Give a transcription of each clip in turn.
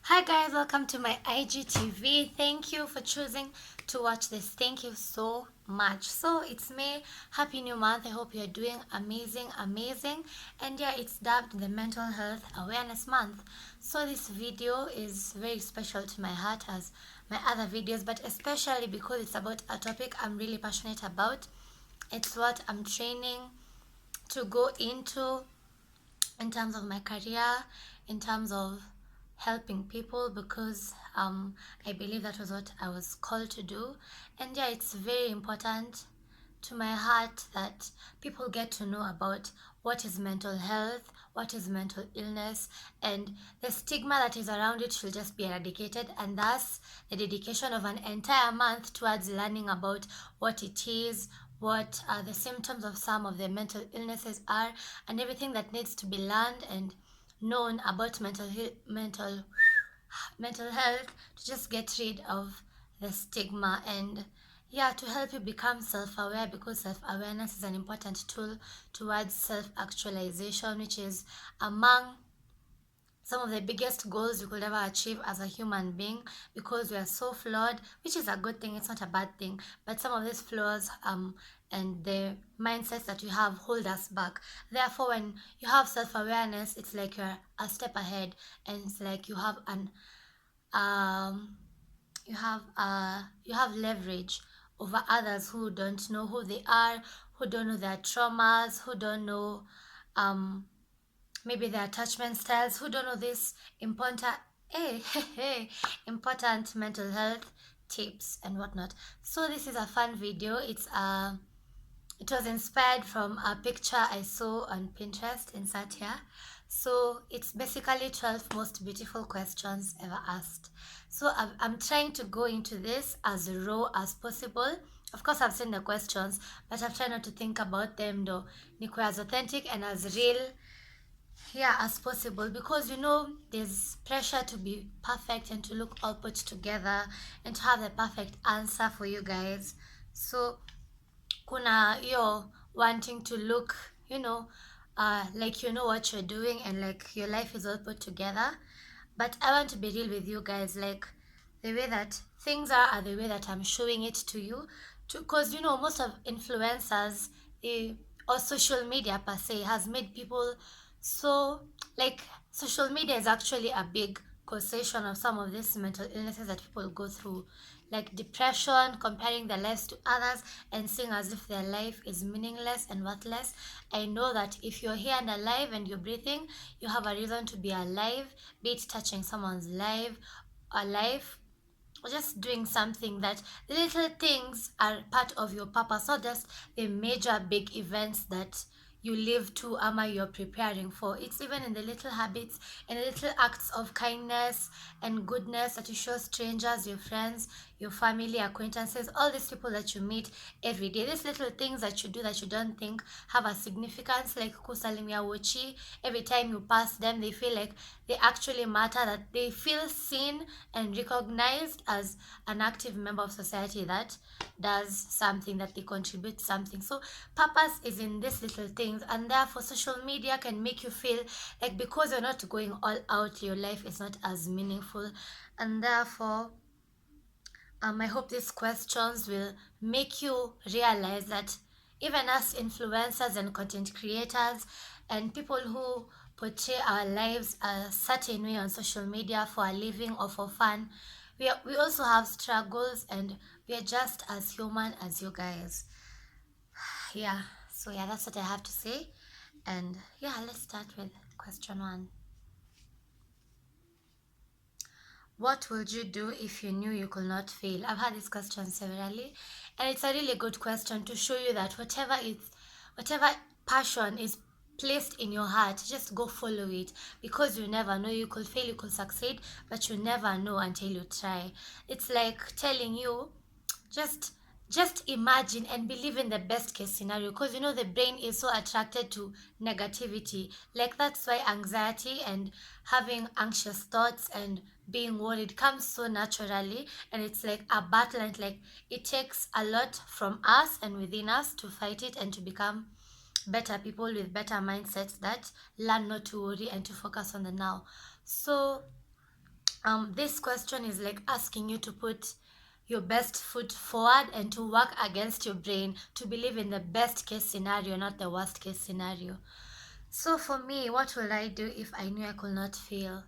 Hi guys, welcome to my IGTV. Thank you for choosing to watch this. Thank you so much. So it's May. Happy new month. I hope you're doing amazing. And yeah, it's dubbed the Mental Health Awareness Month. So this video is very special to my heart as my other videos, but especially because it's about a topic I'm really passionate about. It's what I'm training to go into in terms of my career, in terms of helping people, because I believe that was what I was called to do. And yeah, it's very important to my heart that people get to know about what is mental health, what is mental illness, and the stigma that is around it should just be eradicated. And thus, the dedication of an entire month towards learning about what it is, what the symptoms of some of the mental illnesses are, and everything that needs to be learned and known about mental health to just get rid of the stigma and yeah, to help you become self-aware, because self-awareness is an important tool towards self-actualization, which is among some of the biggest goals you could ever achieve as a human being, because we are so flawed, which is a good thing, it's not a bad thing, but some of these flaws and the mindsets that we have hold us back. Therefore, when you have self-awareness, it's like you're a step ahead, and it's like um you have leverage over others who don't know who they are, who don't know their traumas, who don't know um maybe their attachment styles, who don't know this important important mental health tips and whatnot. So this is a fun video. It was inspired from a picture I saw on Pinterest in Satya. So it's basically 12 most beautiful questions ever asked. So I'm trying to go into this as raw as possible. Of course, I've seen the questions, but I've tried not to think about them though. Nikuwe as authentic and as real, yeah, as possible, because there's pressure to be perfect and to look all put together and to have the perfect answer for you guys. So kuna hiyo wanting to look, like you know what you're doing and like your life is all put together. But I want to be real with you guys, like the way that things are the way that I'm showing it to you. Because most of influencers, eh, or social media per se, has made people so, like, social media is actually a big causation of some of these mental illnesses that people go through, like depression, comparing their lives to others, and seeing as if their life is meaningless and worthless. I know that if you're here and alive and you're breathing, you have a reason to be alive, be it touching someone's life, a life, or just doing something. That the little things are part of your purpose, not just the major big events that you live to ama you're preparing for. It's even in the little habits and the little acts of kindness and goodness that you show strangers, your friends, your family, acquaintances, all these people that you meet every day. These little things that you do that you don't think have a significance, like kusalimia wochi, every time you pass them they feel like they actually matter, that they feel seen and recognized as an active member of society that does something, that they contribute something. So purpose is in these little things, and therefore social media can make you feel like because you're not going all out, your life is not as meaningful. And therefore, I hope these questions will make you realize that even us influencers and content creators and people who portray our lives a certain way on social media for a living or for fun, we also have struggles, and we are just as human as you guys. Yeah, so yeah, that's what I have to say. And yeah, let's start with question one. What would you do if you knew you could not fail? I've had this question severally, and it's a really good question to show you that whatever passion is placed in your heart, just go follow it, because you never know. You could fail, you could succeed, but you never know until you try. It's like telling you, just imagine and believe in the best case scenario, because the brain is so attracted to negativity. Like that's why anxiety and having anxious thoughts and being worried comes so naturally, and it's like a battle, and like it takes a lot from us and within us to fight it and to become better people with better mindsets that learn not to worry and to focus on the now. So This question is like asking you to put your best foot forward and to work against your brain to believe in the best case scenario, not the worst case scenario. So for me, what will I do if I knew I could not fail?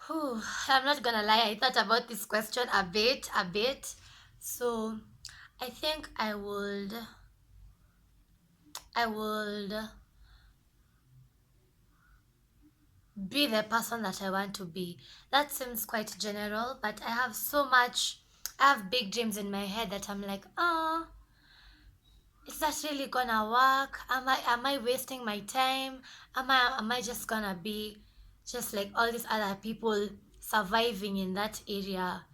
Whew, I'm not gonna lie, I thought about this question a bit. So I think I would be the person that I want to be. That seems quite general, but I have big dreams in my head that I'm like, oh, is that really gonna work? Am I wasting my time? Am I just gonna be just like all these other people surviving in that area,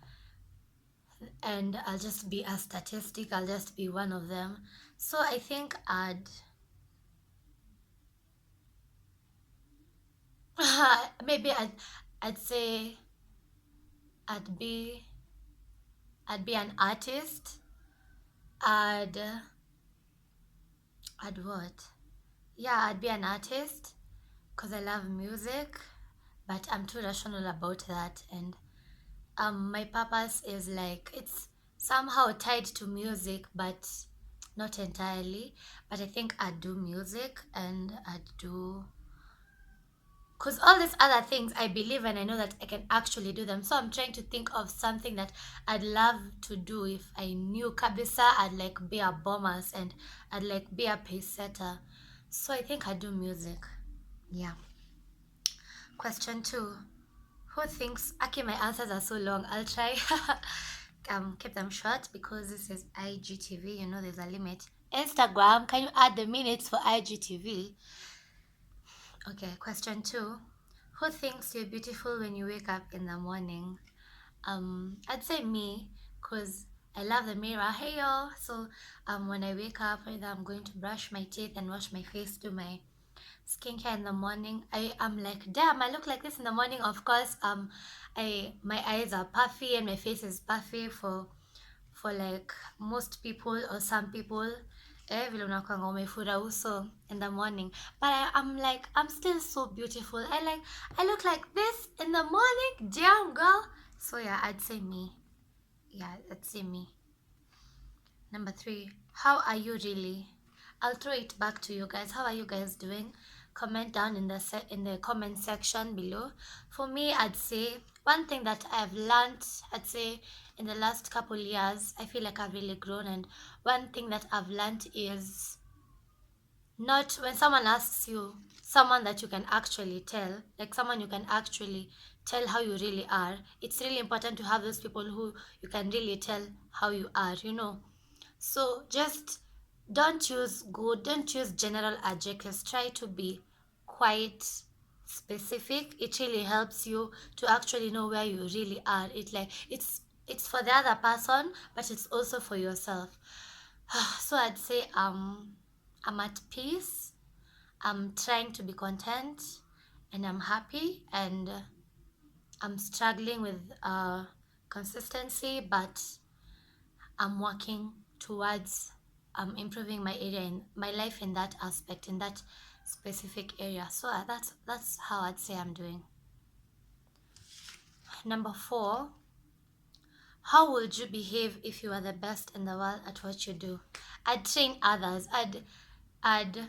and I'll just be a statistic, I'll just be one of them. So I think maybe I'd say I'd be I'd be an artist. I'd I'd what? Yeah, I'd be an artist because I love music, but I'm too rational about that. And my purpose is like it's somehow tied to music, but not entirely. But I think I'd do music and I'd do because all these other things I believe and I know that I can actually do them. So I'm trying to think of something that I'd love to do if I knew kabisa I'd like be a bombers and I'd like be a pace setter. So I think I'd do music. Yeah. Question two. Who thinks okay my answers are so long. I'll try keep them short because this is IGTV, you know there's a limit. Instagram, can you add the minutes for IGTV? Okay, question two. Who thinks you're beautiful when you wake up in the morning? I'd say me, cause I love the mirror. Hey y'all. So when I wake up, either I'm going to brush my teeth and wash my face, do my skincare in the morning. I am like, damn, I look like this in the morning. Of course, I my eyes are puffy and my face is puffy for like most people or some people. Vile unakuanga umefura uso in the morning, but I'm like I'm still so beautiful. I look like this in the morning, damn girl. So yeah, I'd say me. Yeah, I'd say me. Number three, how are you really? I'll throw it back to you guys. How are you guys doing? Comment down in the comment section below. For me, I'd say one thing that I've learned, I'd say in the last couple years, I feel like I've really grown. And one thing that I've learned is not when someone asks you, someone that you can actually tell, like someone you can actually tell how you really are. It's really important to have those people who you can really tell how you are, you know. So just don't use general adjectives. Try to be quite specific. It really helps you to actually know where you really are. It's for the other person, but it's also for yourself. So I'd say I'm at peace. I'm trying to be content and I'm happy and I'm struggling with consistency, but I'm working towards improving my area in my life in that aspect, in that specific area. So that's how I'd say I'm doing. Number four, how would you behave if you were the best in the world at what you do? I'd train others. I'd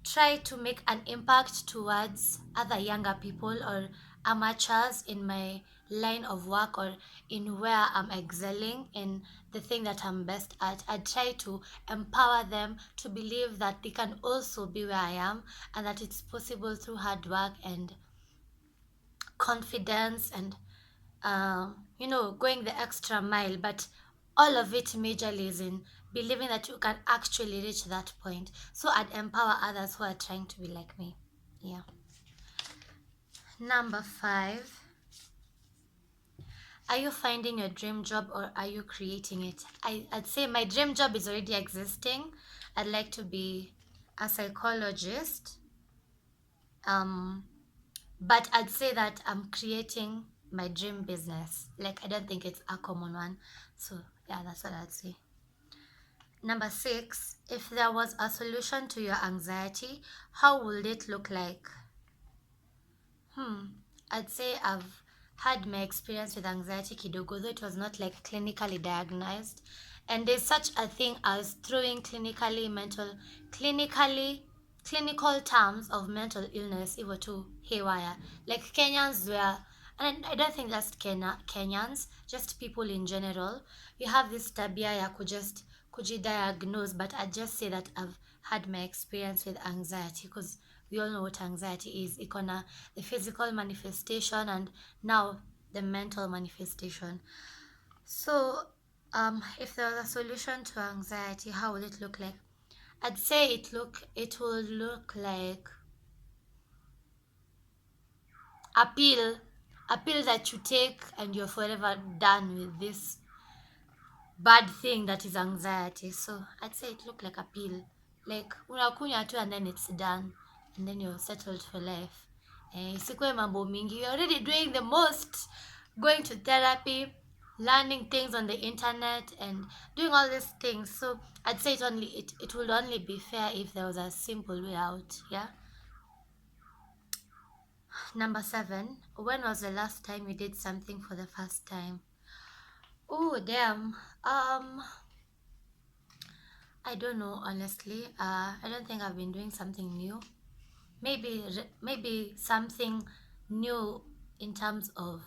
try to make an impact towards other younger people or amateurs in my line of work or in where I'm excelling in the thing that I'm best at. I try to empower them to believe that they can also be where I am and that it's possible through hard work and confidence and going the extra mile, but all of it majorly is in believing that you can actually reach that point. So I'd empower others who are trying to be like me. Yeah. Number five, are you finding your dream job or are you creating it? I'd say my dream job is already existing. I'd like to be a psychologist. Um, but I'd say that I'm creating my dream business. Like I don't think it's a common one. So yeah, that's what I'd say. Number six, if there was a solution to your anxiety, how would it look like? Hmm. I'd say had my experience with anxiety kidogo, though it was not like clinically diagnosed. And there's such a thing as throwing clinically clinical terms of mental illness even to haywire. Like Kenyans were, and I don't think that's Kenyans, just people in general. You have this tabia ya kujidiagnose, but I just say that I've had my experience with anxiety because we all know what anxiety is. Ikona the physical manifestation and now the mental manifestation. So, if there was a solution to anxiety, how would it look like? I'd say it would look like a pill, a pill that you take and you're forever done with this bad thing that is anxiety. So I'd say it looked like a pill. Like unakunywa tu and then it's done. And then you're settled for life. Isikuwe mambo mingi. You're already doing the most. Going to therapy, learning things on the internet and doing all these things. So I'd say it would only be fair if there was a simple way out. Yeah. Number 7. When was the last time you did something for the first time? Oh damn. I don't know, honestly. I don't think I've been doing something new. Maybe something new in terms of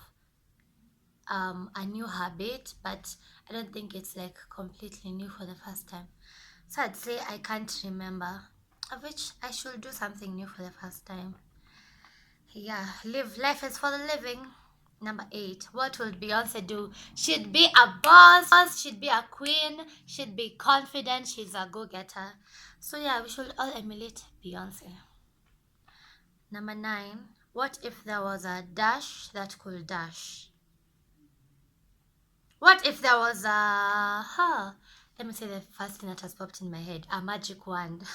a new habit, but I don't think it's like completely new for the first time. So I'd say I can't remember. Of which I should do something new for the first time. Yeah, live life is for the living. Number 8. What will Beyonce do? She'd be a boss, she'd be a queen, she'd be confident, she's a go-getter. So yeah, we should all emulate Beyonce. Number 9. What if there was a dash that could dash? What if there was let me say the first thing that has popped in my head, a magic wand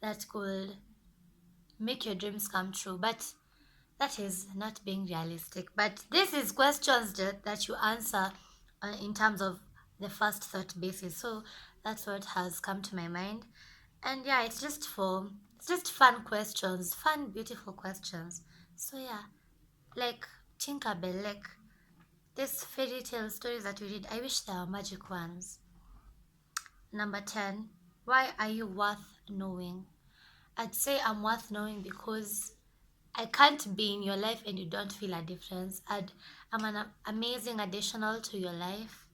that could make your dreams come true. But that is not being realistic. But this is questions that you answer in terms of the first thought basis. So that's what has come to my mind. And yeah, it's just fun questions, fun, beautiful questions. So yeah, like Tinkerbell, like these fairy tale stories that we read, I wish there were magic ones. Number 10, why are you worth knowing? I'd say I'm worth knowing because I can't be in your life and you don't feel a difference. I'm an amazing additional to your life,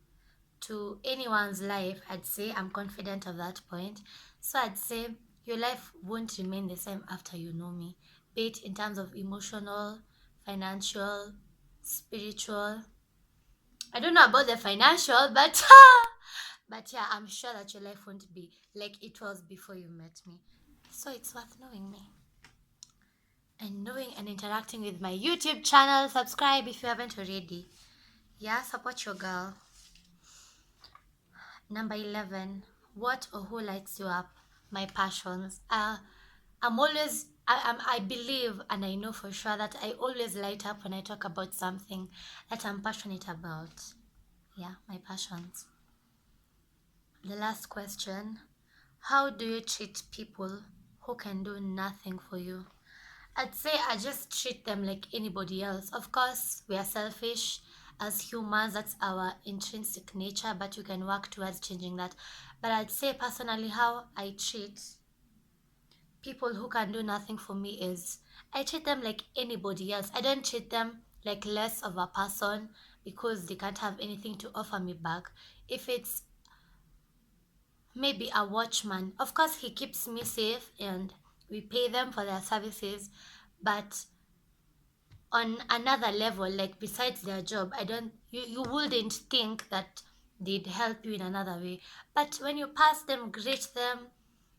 to anyone's life. I'd say I'm confident of that point. So I'd say your life won't remain the same after you know me, be it in terms of emotional, financial, spiritual. I don't know about the financial, but but yeah, I'm sure that your life won't be like it was before you met me. So it's worth knowing me and knowing and interacting with my YouTube channel. Subscribe if you haven't already. Yeah, support your girl. Number 11. What or who lights you up? My passions. I believe and I know for sure that I always light up when I talk about something that I'm passionate about. Yeah, my passions. The last question. How do you treat people who can do nothing for you? I'd say I just treat them like anybody else. Of course, we are selfish as humans, that's our intrinsic nature, but you can work towards changing that. But I'd say personally, how I treat people who can do nothing for me is I treat them like anybody else. I don't treat them like less of a person because they can't have anything to offer me back. If it's maybe a watchman, of course, he keeps me safe and we pay them for their services, but on another level, like besides their job, I don't you wouldn't think that they'd help you in another way. But when you pass them, greet them,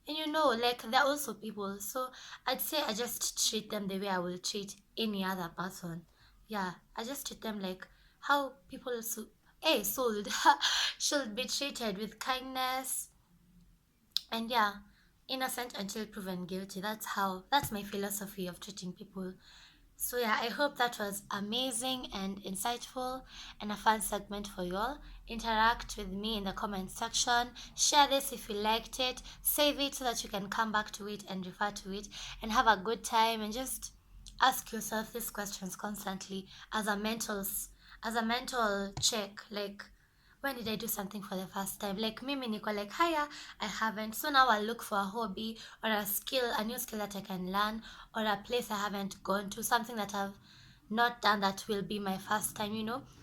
and like they're also people. So I'd say I just treat them the way I will treat any other person. Yeah, I just treat them like how people sold should be treated, with kindness. And yeah, innocent until proven guilty. That's my philosophy of treating people. So yeah, I hope that was amazing and insightful and a fun segment for you all. Interact with me in the comment section. Share this if you liked it. Save it so that you can come back to it and refer to it and have a good time and just ask yourself these questions constantly as a mental check. Like, when did I do something for the first time? Like mimi niko like haya, I haven't. So now I'll look for a hobby or a new skill that I can learn, or a place I haven't gone to, something that I've not done that will be my first time,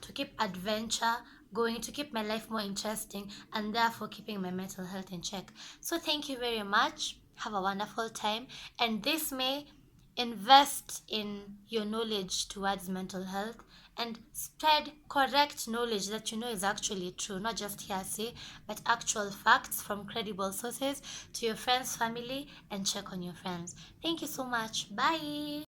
to keep adventure going, to keep my life more interesting, and therefore keeping my mental health in check. So thank you very much. Have a wonderful time. And this May, invest in your knowledge towards mental health and spread correct knowledge that you know is actually true, not just hearsay, but actual facts from credible sources to your friends, family, and check on your friends. Thank you so much. Bye.